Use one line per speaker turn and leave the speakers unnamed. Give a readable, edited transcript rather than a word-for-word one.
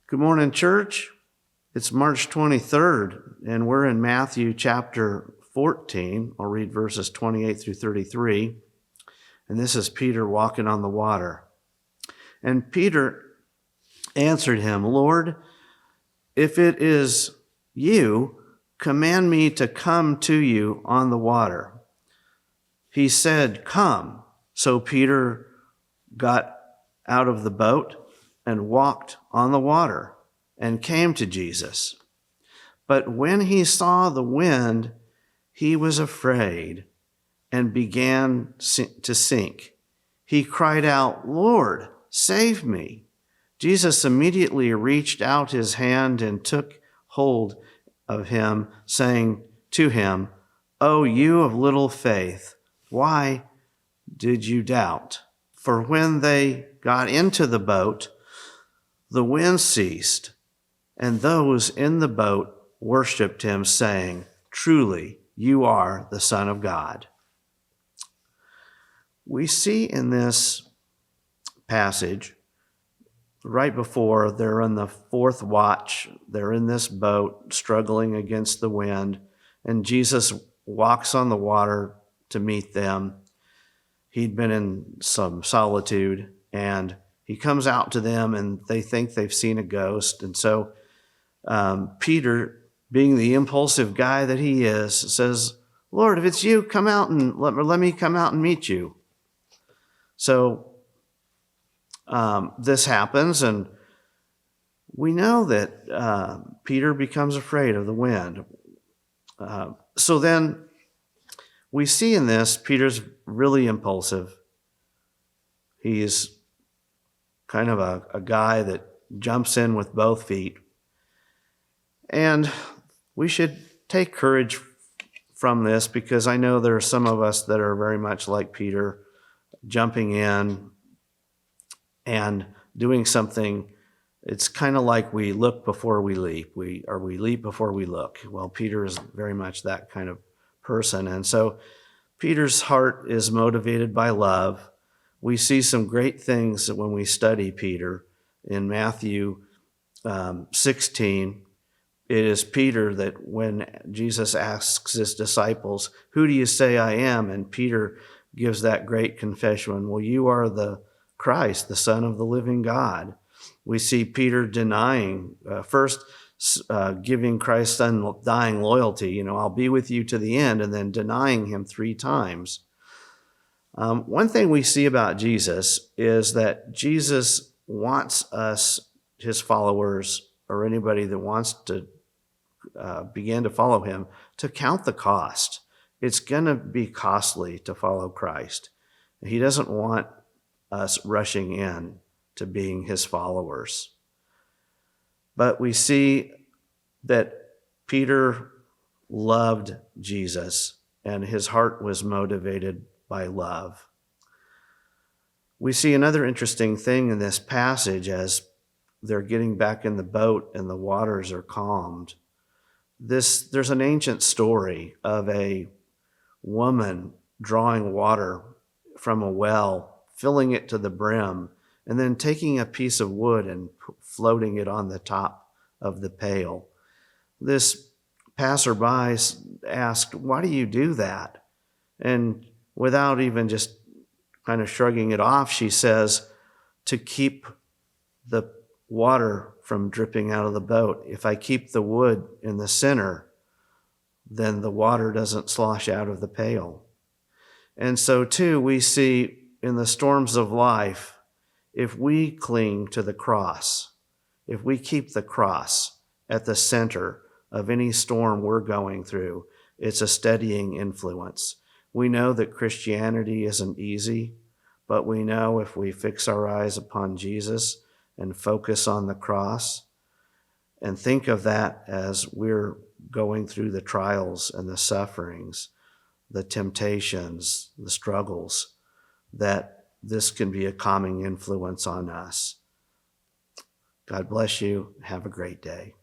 Good morning, church. It's March 23rd, and we're in Matthew chapter 14. I'll read verses 28 through 33. And this is Peter walking on the water. And Peter answered him, "Lord, if it is you, command me to come to you on the water." He said, "Come." So Peter got out of the boat and walked on the water and came to Jesus. But when he saw the wind, he was afraid and began to sink. He cried out, "Lord, save me." Jesus immediately reached out his hand and took hold of him, saying to him, "Oh, you of little faith, why did you doubt?" For when they got into the boat, the wind ceased, and those in the boat worshiped him, saying, "Truly, you are the Son of God." We see in this passage, right before they're in the fourth watch, they're in this boat struggling against the wind, and Jesus walks on the water to meet them. He'd been in some solitude, and he comes out to them, and they think they've seen a ghost. And so Peter, being the impulsive guy that he is, says, "Lord, if it's you, come out and let me come out and meet you." So this happens, and we know that Peter becomes afraid of the wind. So then we see in this, Peter's really impulsive. He's kind of a guy that jumps in with both feet. And we should take courage from this, because I know there are some of us that are very much like Peter, jumping in and doing something. It's kind of like we look before we leap, we leap before we look. Well, Peter is very much that kind of person. And so Peter's heart is motivated by love. We see some great things when we study Peter. In Matthew 16, it is Peter that when Jesus asks his disciples, "Who do you say I am?" And Peter gives that great confession, "Well, you are the Christ, the Son of the living God." We see Peter denying, first giving Christ's undying loyalty, "I'll be with you to the end," and then denying him 3 times. One thing we see about Jesus is that Jesus wants us, his followers, or anybody that wants to begin to follow him, to count the cost. It's going to be costly to follow Christ. He doesn't want us rushing in to being his followers. But we see that Peter loved Jesus, and his heart was motivated by love. We see another interesting thing in this passage as they're getting back in the boat and the waters are calmed. There's an ancient story of a woman drawing water from a well, filling it to the brim, and then taking a piece of wood and floating it on the top of the pail. This passerby asked, "Why do you do that?" And without even just kind of shrugging it off, she says, "To keep the water from dripping out of the boat. If I keep the wood in the center, then the water doesn't slosh out of the pail." And so too, we see in the storms of life, if we cling to the cross, if we keep the cross at the center of any storm we're going through, it's a steadying influence. We know that Christianity isn't easy, but we know if we fix our eyes upon Jesus and focus on the cross and think of that as we're going through the trials and the sufferings, the temptations, the struggles, that this can be a calming influence on us. God bless you. Have a great day.